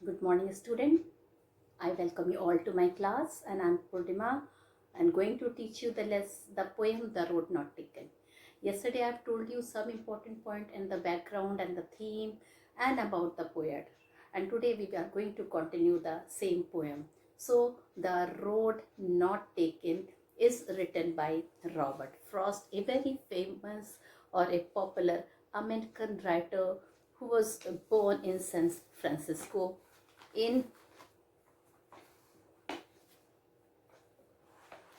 Good morning, student. I welcome you all to my class, and I'm Purnima. I'm going to teach you the poem "The Road Not Taken." Yesterday, I've told you some important point in the background and the theme, and about the poet. And today we are going to continue the same poem. So, "The Road Not Taken" is written by Robert Frost, a very famous or a popular American writer who was born in San Francisco in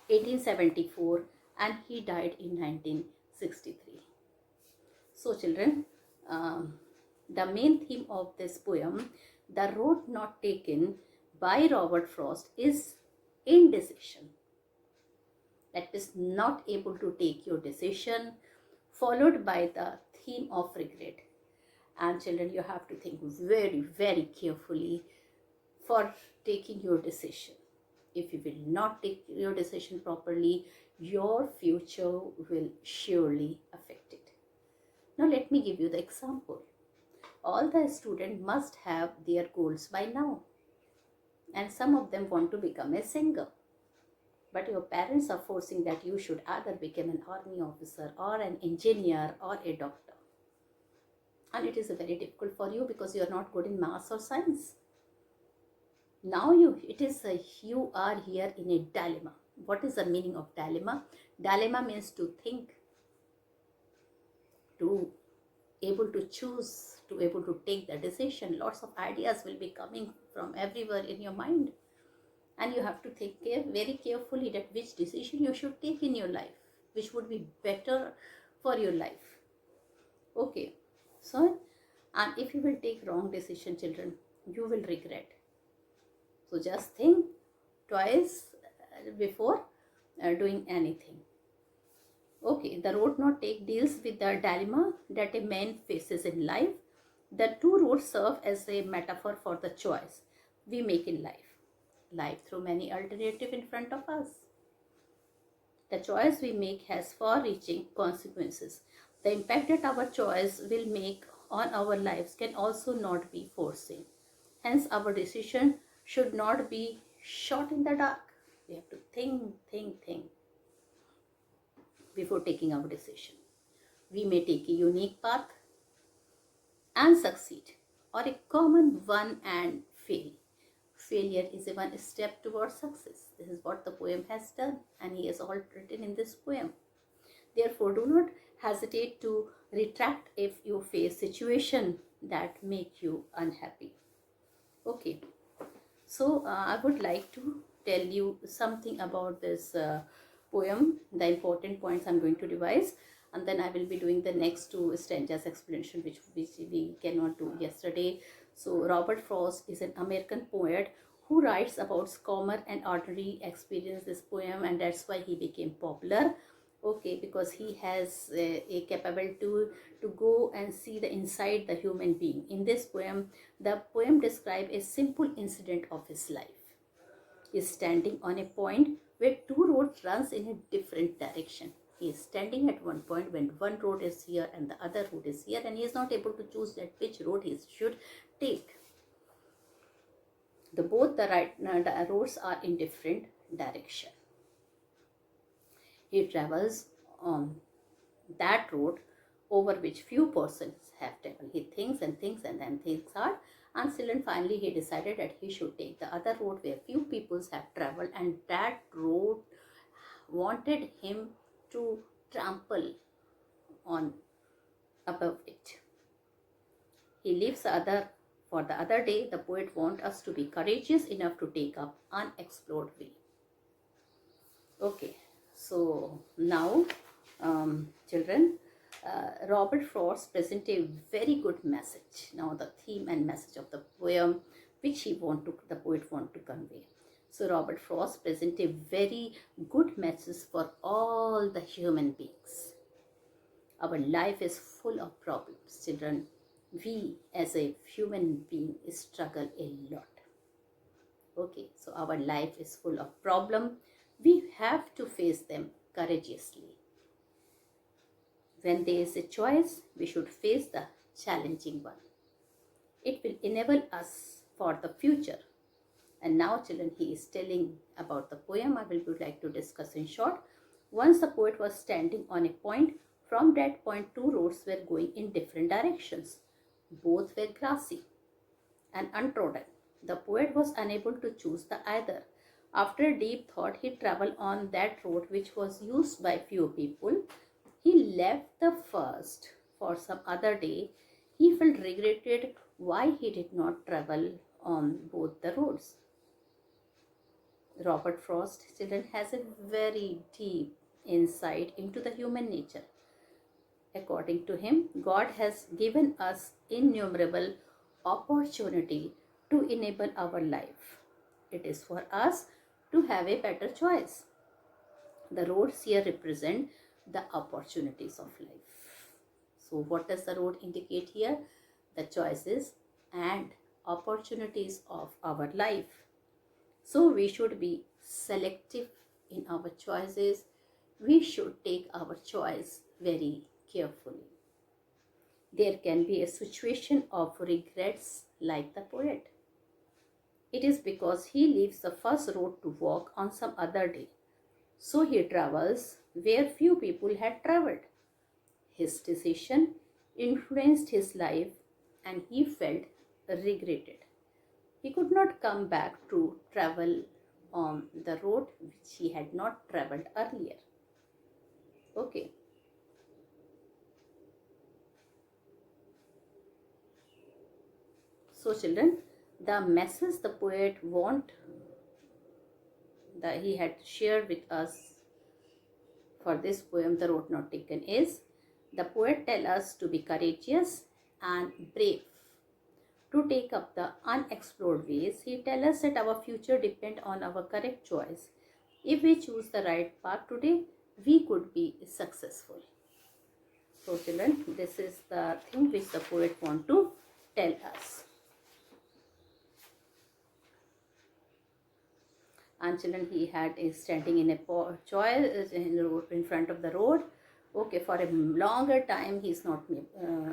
1874 and he died in 1963. So children, the main theme of this poem, The Road Not Taken by Robert Frost, is indecision. That is, not able to take your decision, followed by the theme of regret. And children, you have to think very, very carefully for taking your decision. If you will not take your decision properly, your future will surely affect it. Now let me give you the example. All the students must have their goals by now, and some of them want to become a singer, but your parents are forcing that you should either become an army officer or an engineer or a doctor, and it is very difficult for you because you are not good in maths or science. Now you are here in a dilemma. What is the meaning of dilemma? Dilemma means to think, to able to choose, to able to take the decision. Lots of ideas will be coming from everywhere in your mind, and you have to think very carefully that which decision you should take in your life, which would be better for your life. Okay, so and if you will take wrong decision, children, you will regret. So just think twice before doing anything. Okay, the road not take deals with the dilemma that a man faces in life. The two roads serve as a metaphor for the choice we make in life. Life through many alternatives in front of us. The choice we make has far-reaching consequences. The impact that our choice will make on our lives can also not be foreseen. Hence, our decision should not be shot in the dark. We have to think before taking our decision. We may take a unique path and succeed, or a common one and fail. Failure is a one step towards success. This is what the poem has done, and he has all written in this poem. Therefore, do not hesitate to retract if you face situation that make you unhappy. Okay, so I would like to tell you something about this poem, the important points I'm going to revise, and then I will be doing the next two stanzas explanation which we cannot do yesterday. So Robert Frost is an American poet who writes about common and ordinary experience, this poem, and that's why he became popular. Okay, because he has a capable to go and see the inside the human being. In this poem, the poem describes a simple incident of his life. He is standing on a point where two roads runs in a different direction. He is standing at one point when one road is here and the other road is here, and he is not able to choose that which road he should take. The roads are in different direction. He travels on that road over which few persons have traveled. He thinks and thinks and then thinks hard, and finally he decided that he should take the other road where few peoples have traveled, and that road wanted him to trample on above it. He leaves the other for the other day. The poet wants us to be courageous enough to take up unexplored way. Okay, so now children, Robert Frost present a very good message. Now the theme and message of the poem which the poet want to convey. So Robert Frost present a very good message for all the human beings. Our life is full of problems, children. We as a human being struggle a lot. Okay, so our life is full of problems. We have to face them courageously. When there is a choice, we should face the challenging one. It will enable us for the future. And now, children, he is telling about the poem I would like to discuss in short. Once the poet was standing on a point. From that point, two roads were going in different directions. Both were grassy and untrodden. The poet was unable to choose the either. After deep thought, he traveled on that road which was used by few people. He left the first for some other day. He felt regretted why he did not travel on both the roads. Robert Frost, children, has a very deep insight into the human nature. According to him, God has given us innumerable opportunity to enable our life. It is for us to have a better choice. The roads here represent the opportunities of life. So what does the road indicate here? The choices and opportunities of our life. So we should be selective in our choices. We should take our choice very carefully. There can be a situation of regrets like the poet. It is because he leaves the first road to walk on some other day. So he travels where few people had traveled. His decision influenced his life and he felt regretted. He could not come back to travel on the road which he had not traveled earlier. Okay. So children, the message the poet that he had shared with us for this poem, The Road Not Taken, is the poet tells us to be courageous and brave, to take up the unexplored ways. He tells us that our future depends on our correct choice. If we choose the right path today, we could be successful. So children, this is the thing which the poet wants to tell us. And children, he is standing in a choice in front of the road. Okay, for a longer time he is not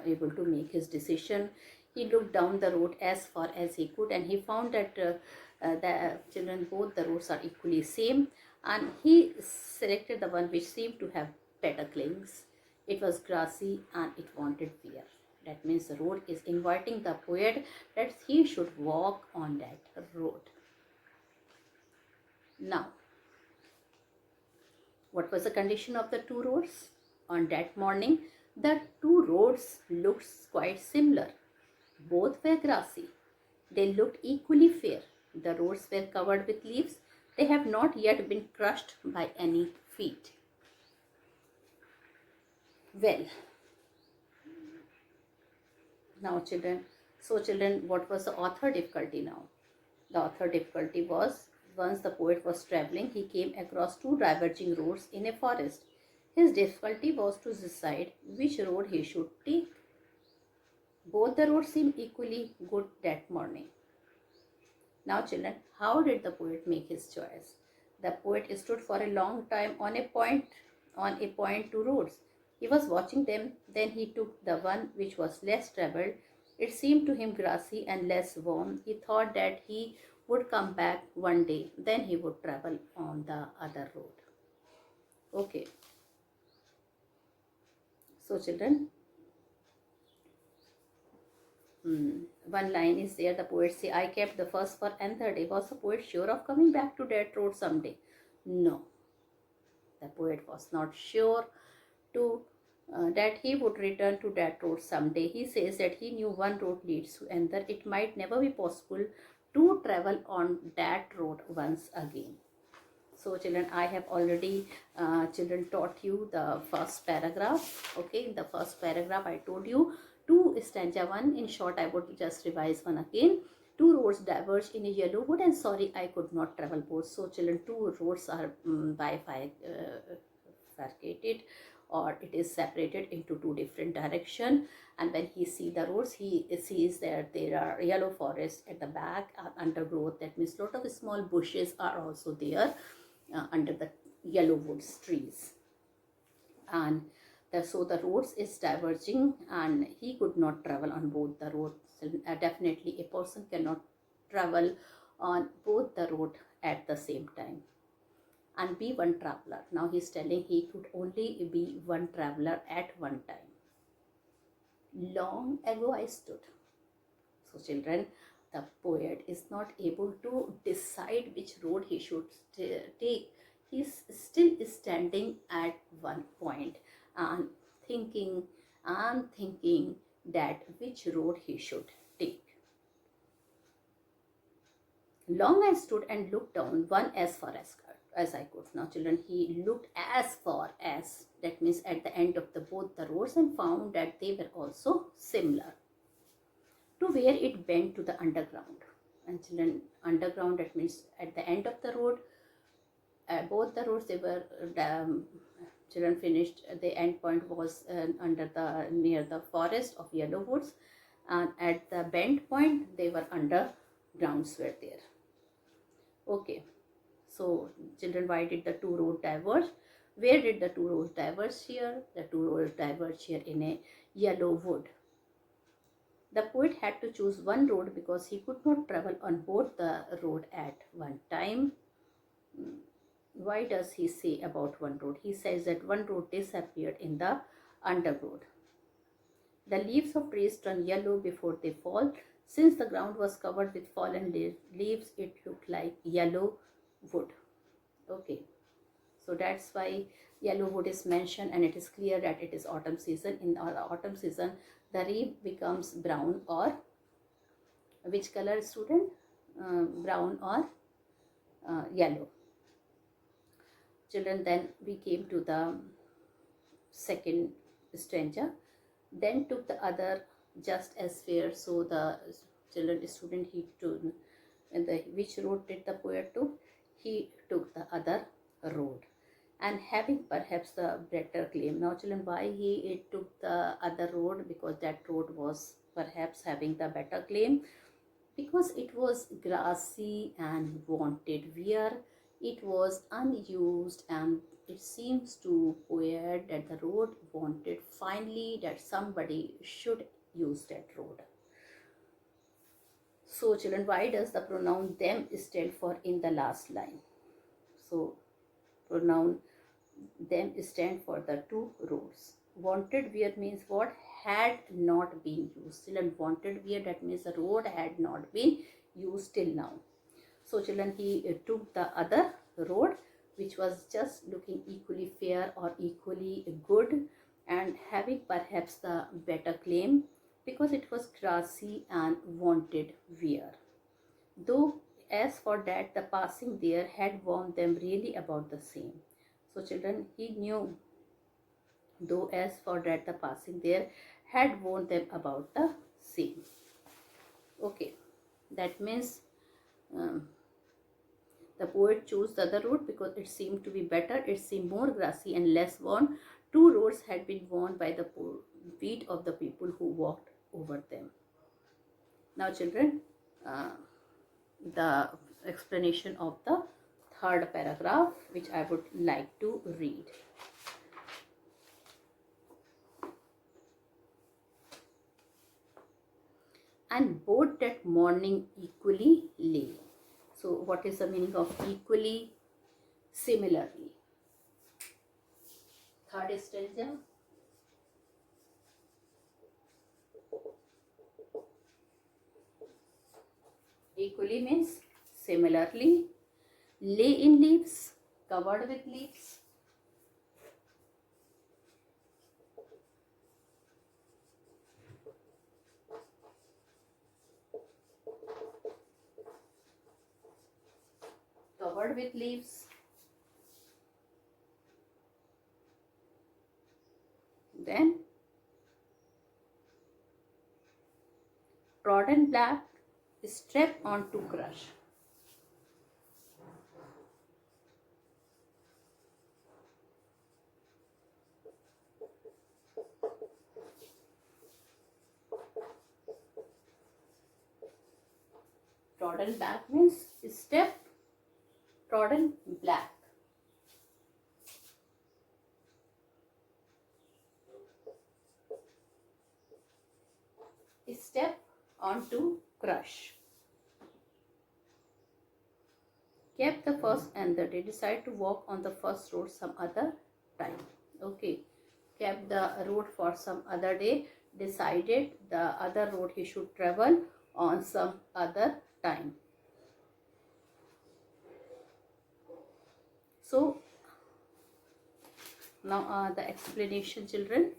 able to make his decision. He looked down the road as far as he could and he found that the children, both the roads are equally same, and he selected the one which seemed to have better clings. It was grassy and it wanted wear. That means the road is inviting the poet that he should walk on that road. Now, what was the condition of the two roads? On that morning, the two roads looked quite similar. Both were grassy. They looked equally fair. The roads were covered with leaves. They have not yet been crushed by any feet. Well, now children, what was the author difficulty now? The author difficulty was, once the poet was traveling, he came across two diverging roads in a forest. His difficulty was to decide which road he should take. Both the roads seemed equally good that morning. Now children, how did the poet make his choice? The poet stood for a long time on a point two roads. He was watching them, then he took the one which was less traveled. It seemed to him grassy and less warm. He thought that he would come back one day, then he would travel on the other road. Okay. So children, one line is there, the poet say, I kept the first for another day. Was the poet sure of coming back to that road someday? No. The poet was not sure that he would return to that road someday. He says that he knew one road leads to another. It might never be possible to travel on that road once again. So children, I have already taught you the first paragraph. Okay, in the first paragraph I told you to stanza 1. In short, I would just revise one again. Two roads diverge in a yellow wood, and sorry, I could not travel both. So children, two roads are bifurcated, or it is separated into two different directions. And when he sees the roads, he sees that there are yellow forests at the back, undergrowth. That means lot of small bushes are also there under the yellow woods trees. And so the roads is diverging and he could not travel on both the roads. Definitely a person cannot travel on both the road at the same time and be one traveler. Now he's telling he could only be one traveler at one time. Long ago I stood. So children, the poet is not able to decide which road he should take. He's still standing at one point and thinking that which road he should take. Long I stood and looked down one as far as I could. Now children, he looked as far as, that means at the end of both the roads, and found that they were also similar, to where it bent to the underground. And children, underground, that means at the end of the road, both the roads, they were children finished, the end point was near the forest of yellow woods, and at the bend point they were undergrounds were there. Okay, so children, why did the two roads diverge? Where did the two roads diverge here? The two roads diverge here in a yellow wood. The poet had to choose one road because he could not travel on both the road at one time. Why does he say about one road? He says that one road disappeared in the undergrowth. The leaves of trees turn yellow before they fall. Since the ground was covered with fallen leaves, it looked like yellow wood. Okay, so that's why yellow wood is mentioned, and it is clear that it is autumn season. In the autumn season, the leaf becomes brown, or which color, student? Brown or yellow. Children, then we came to the second stanza. Then took the other just as fair. So the children, student, he took, and which road did the poet took? He took the other road, and having perhaps the better claim. Now children, why he took the other road? Because that road was perhaps having the better claim, because it was grassy and wanted wear. It was unused, and it seems to poet that the road wanted finally that somebody should use that road. So children, why does the pronoun them stand for in the last line? So pronoun them stand for the two roads. Wanted wear means what? Had not been used. Children, wanted wear, that means the road had not been used till now. So children, he took the other road, which was just looking equally fair or equally good, and having perhaps the better claim, because it was grassy and wanted wear. Though as for that, the passing there had warned them really about the same. So children, he knew, though as for that, the passing there had warned them about the same. Okay, that means the poet chose the other road because it seemed to be better, it seemed more grassy and less worn. Two roads had been worn by the feet of the people who walked over them. Now children, the explanation of the third paragraph, which I would like to read. And both that morning equally lay. So what is the meaning of equally? Similarly. Third stanza. Equally means similarly. Lay in leaves, covered with leaves. Covered with leaves. Then trodden black, step on to crush. Trodden black means step, trodden black. Step on to crush. kept the first and the day, decided to walk on the first road some other time. Okay, kept the road for some other day, decided the other road he should travel on some other time. So now the explanation, children.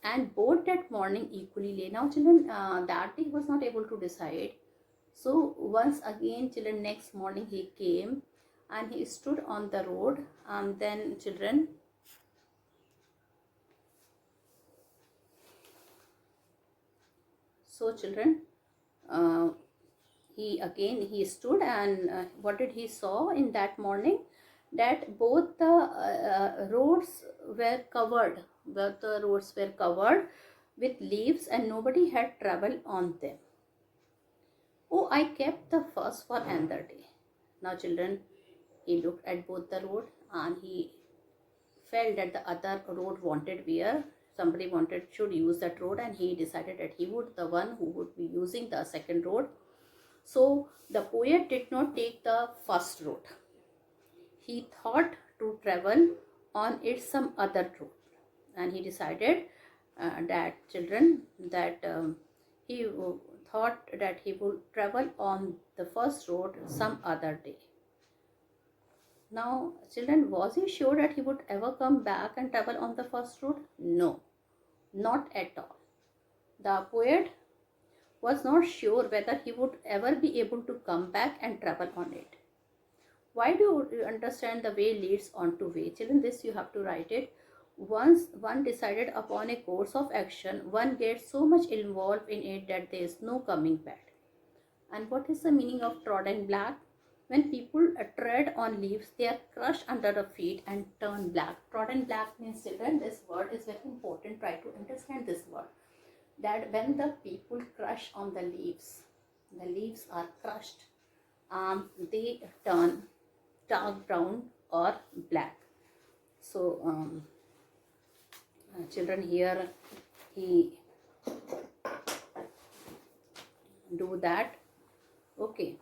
And both that morning equally lay. Now children, that day he was not able to decide. So once again children, next morning he came and he stood on the road, and then children, so children, uh, he stood, and what did he saw in that morning? That both the roads were covered, with leaves, and nobody had traveled on them. Oh, I kept the first for another day. Now children, he looked at both the road and he felt that the other road wanted where somebody wanted should use that road, and he decided that he would the one who would be using the second road. So the poet did not take the first road. He thought to travel on it some other road, and he decided that children, that he thought that he would travel on the first road some other day. Now children, was he sure that he would ever come back and travel on the first road? No, not at all. The poet was not sure whether he would ever be able to come back and travel on it. Why do you understand the way leads on to way? Children, this you have to write it. Once one decided upon a course of action, one gets so much involved in it that there is no coming back. And what is the meaning of trodden black? When people tread on leaves, they are crushed under the feet and turn black. Trodden black means, children, this word is very important. Try to understand this word. That when the people crush on the leaves are crushed, they turn dark brown or black. So children, here he do that. Okay,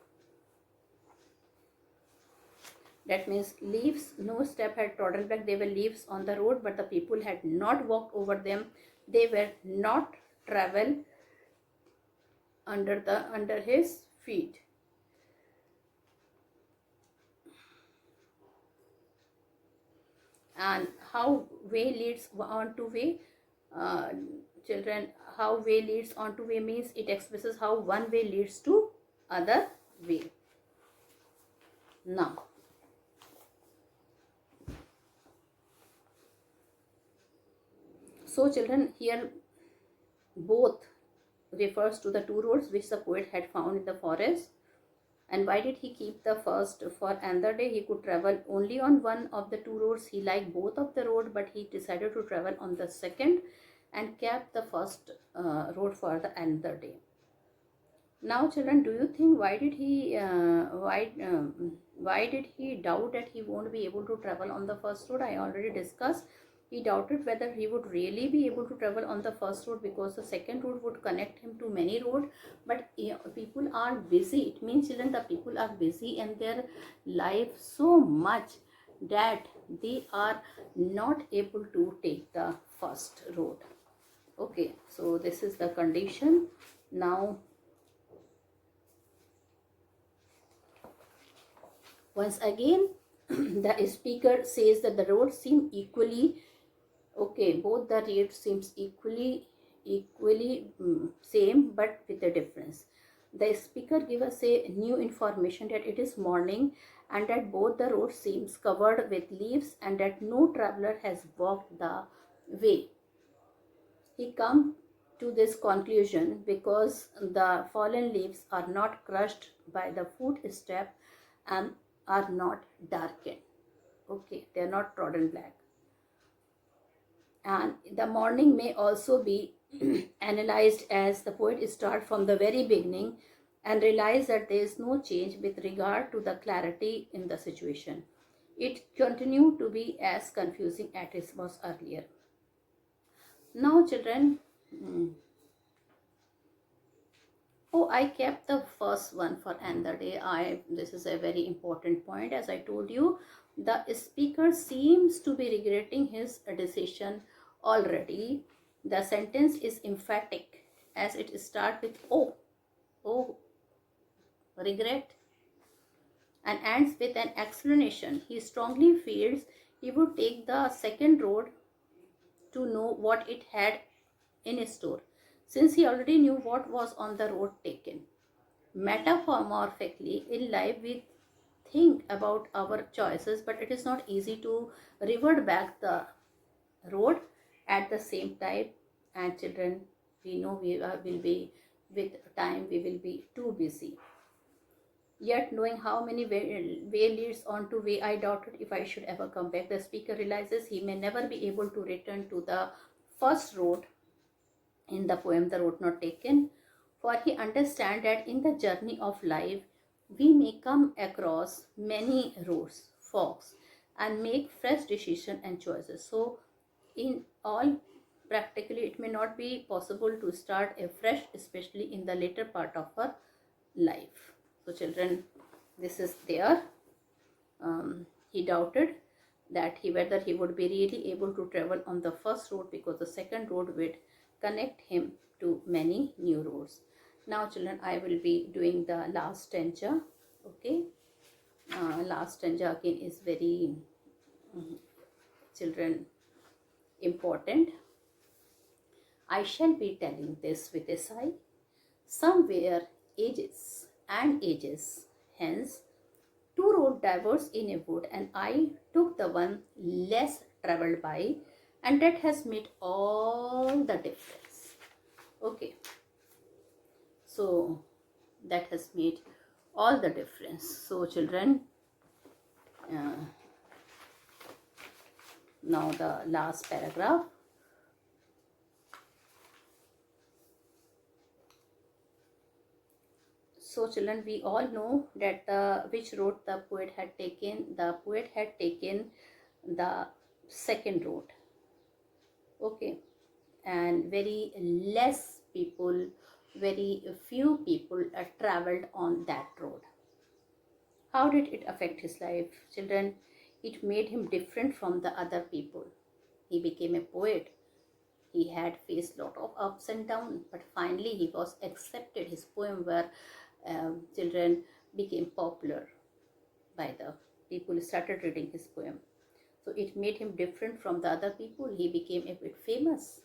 that means leaves, no step had trodden black. They were leaves on the road, but the people had not walked over them. They were not travel under his feet. And how way leads on to way, children, how way leads on to way means it expresses how one way leads to other way. Now so children, here both refers to the two roads which the poet had found in the forest. And why did he keep the first for another day? He could travel only on one of the two roads. He liked both of the road, but he decided to travel on the second and kept the first road for the another day. Now children, do you think why did he doubt that he won't be able to travel on the first road? I already discussed. He doubted whether he would really be able to travel on the first road because the second road would connect him to many roads. But people are busy. It means, children, the people are busy in their life so much that they are not able to take the first road. Okay, so this is the condition. Now once again the speaker says that the roads seem equally okay, both the roads seems equally same, but with a difference. The speaker gives us a new information that it is morning and that both the roads seems covered with leaves and that no traveler has walked the way. He come to this conclusion because the fallen leaves are not crushed by the footstep and are not darkened. Okay, they are not trodden black. And the morning may also be analyzed as the poet start from the very beginning and realize that there is no change with regard to the clarity in the situation. It continued to be as confusing as it was earlier. Now children, Oh, I kept the first one for another day. This is a very important point. As I told you, the speaker seems to be regretting his decision already. The sentence is emphatic as it starts with oh, regret, and ends with an explanation. He strongly feels he would take the second road to know what it had in store, since he already knew what was on the road taken. Metaphorically, in life, we think about our choices, but it is not easy to revert back the road at the same time. And children, we know we will be, with time, we will be too busy. Yet, knowing how many way leads on to way, I doubted if I should ever come back. The speaker realizes he may never be able to return to the first road in the poem The Road Not Taken, for he understands that in the journey of life we may come across many roads, forks, and make fresh decisions and choices. So, in all, practically, it may not be possible to start afresh, especially in the later part of our life. So, children, this is there. He doubted that whether he would be really able to travel on the first road, because the second road would connect him to many new roads. Now, children, I will be doing the last stanza. Okay, last stanza again is very children important. I shall be telling this with a sigh. Somewhere ages and ages hence, two roads diverged in a wood, and I took the one less traveled by, and that has made all the difference. Okay, so that has made all the difference. So, children, now the last paragraph. So, children, we all know that which road the poet had taken. The poet had taken the second road. Okay, and very less people, very few people traveled on that road. How did it affect his life? Children, it made him different from the other people. He became a poet. He had faced lot of ups and downs, but finally he was accepted. His poem were children became popular by the people, started reading his poem. So it made him different from the other people. He became a bit famous.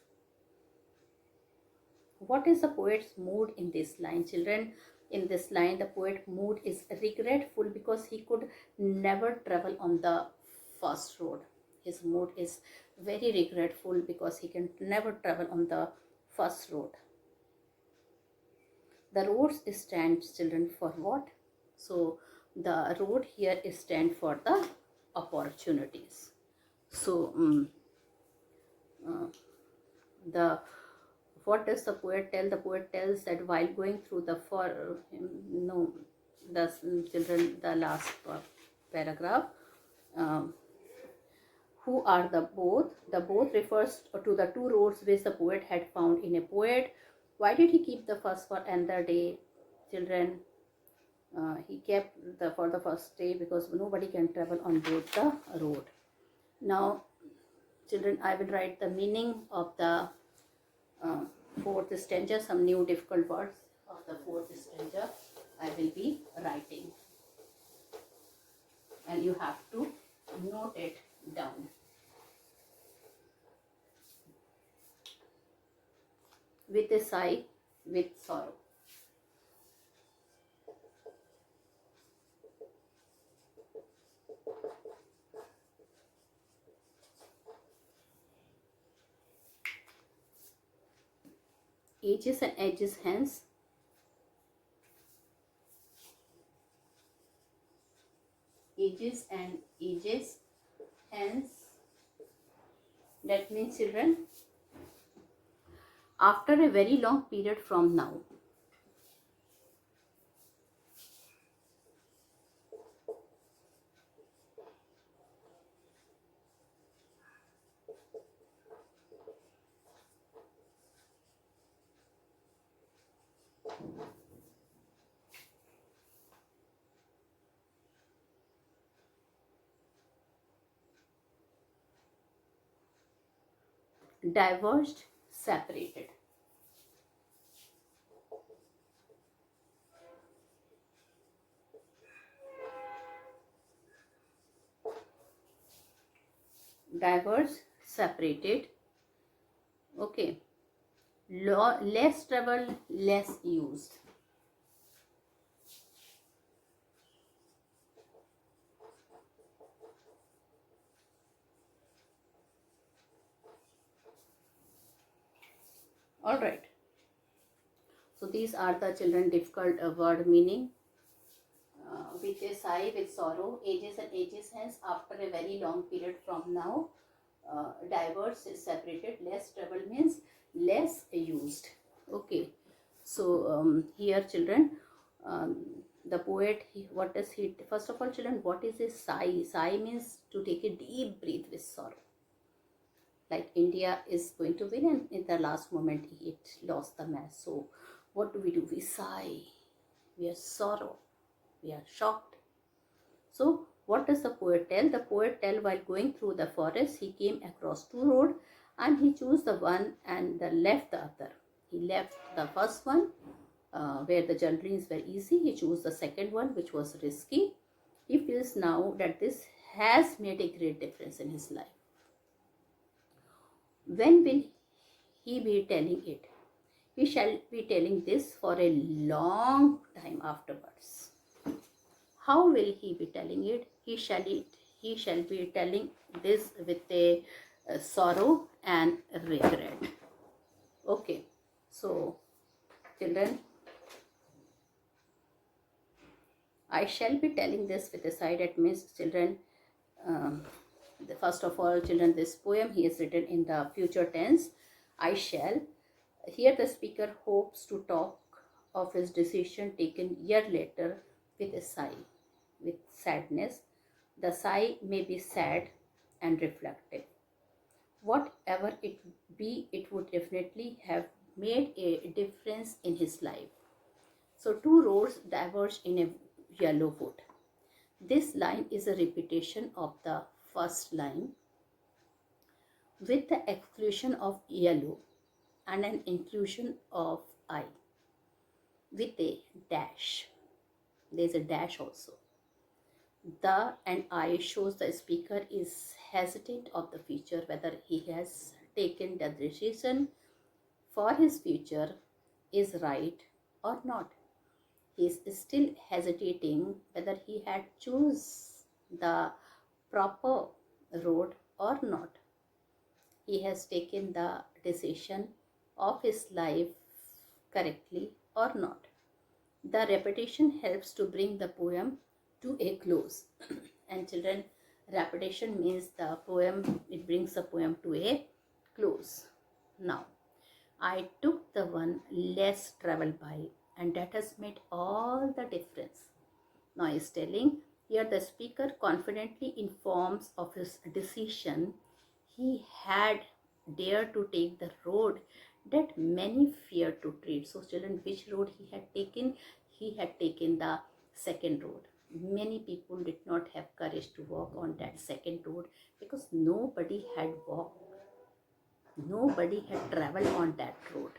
What is the poet's mood in this line, children? In this line, the poet's mood is regretful because he could never travel on the first road. His mood is very regretful because he can never travel on the first road. The roads stand, children, for what? So the road here is stand for the opportunities. So the what does the poet tell? The poet tells that while going through the children, the last paragraph. Who are the both? The both refers to the two roads which the poet had found in a poet. Why did he keep the first for another day, children? He kept for the first day because nobody can travel on both the road. Now, children, I will write the meaning of the fourth stanza, some new difficult words of the fourth stanza I will be writing, and you have to note it down. With a sigh, with sorrow. Ages and ages hence, ages and ages hence, that means, children, after a very long period from now. diverged, separated. Diverged, separated. Okay. Less traveled, less used. All right. So these are the children difficult word meaning. With a sigh, with sorrow, ages and ages hence, after a very long period from now, diverse is separated. Less travel means less used. Okay. So here children, um, the poet, what does he, first of all children, what is a sigh? Sigh means to take a deep breath with sorrow. Like India is going to win and in the last moment it lost the match. So what do? We sigh, we are sorrow, we are shocked. So what does the poet tell? The poet tell while going through the forest, he came across two roads and he chose the one and left the other. He left the first one where the journeys were easy. He chose the second one which was risky. He feels now that this has made a great difference in his life. When will he be telling it? He shall be telling this for a long time afterwards. How will he be telling it? He shall be telling this with a sorrow and regret. Okay, so children, I shall be telling this with a sigh. That means children, first of all children, this poem he has written in the future tense. I shall. Here the speaker hopes to talk of his decision taken year later with a sigh, with sadness. The sigh may be sad and reflective. Whatever it be, it would definitely have made a difference in his life. So two roads diverge in a yellow wood. This line is a repetition of the first line with the exclusion of yellow and an inclusion of I with a dash. There is a dash also. The and I shows the speaker is hesitant of the future, whether he has taken the decision for his future is right or not. He is still hesitating whether he had choose the proper road or not. He has taken the decision of his life correctly or not. The repetition helps to bring the poem to a close. And children, repetition means the poem, it brings the poem to a close. Now, I took the one less traveled by, and that has made all the difference. Now he is telling, here the speaker confidently informs of his decision. He had dared to take the road that many feared to tread. So children, which road he had taken? He had taken the second road. Many people did not have courage to walk on that second road because nobody had walked. Nobody had traveled on that road.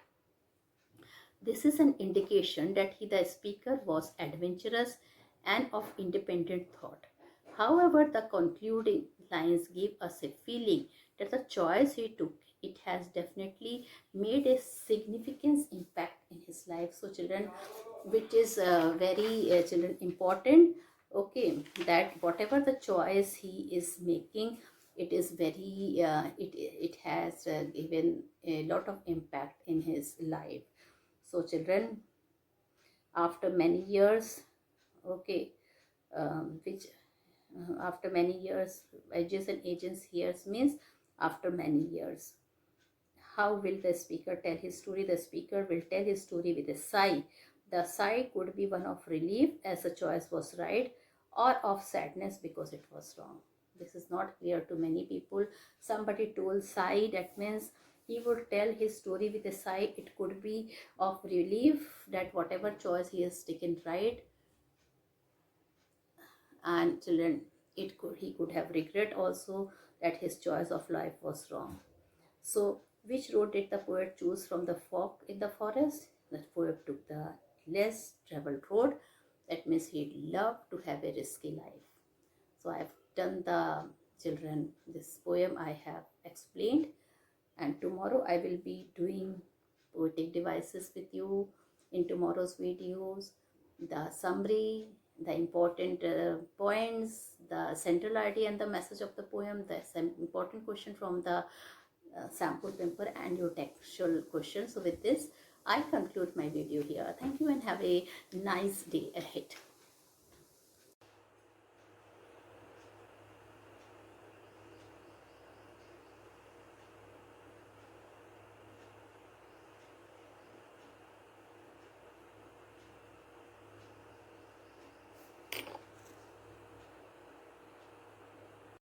This is an indication that the speaker was adventurous and of independent thought. However, the concluding lines give us a feeling that the choice he took, it has definitely made a significant impact in his life. So children, which is very children important, okay, that whatever the choice he is making, it is very it has given a lot of impact in his life. So children, after many years, okay, which after many years, ages and agents years means after many years. How will the speaker tell his story? The speaker will tell his story with a sigh. The sigh could be one of relief as the choice was right, or of sadness because it was wrong. This is not clear to many people. Somebody told sigh, that means he would tell his story with a sigh. It could be of relief that whatever choice he has taken right, and children, he could have regret also that his choice of life was wrong. So Which road did the poet choose from the fog in the forest? The poet took the less traveled road. That means he'd love to have a risky life. So I have done the children this poem I have explained, and tomorrow I will be doing poetic devices with you in tomorrow's videos, the summary, the important points, the central idea and the message of the poem, the important question from the sample paper, and your textual question. So with this I conclude my video here. Thank you and have a nice day ahead.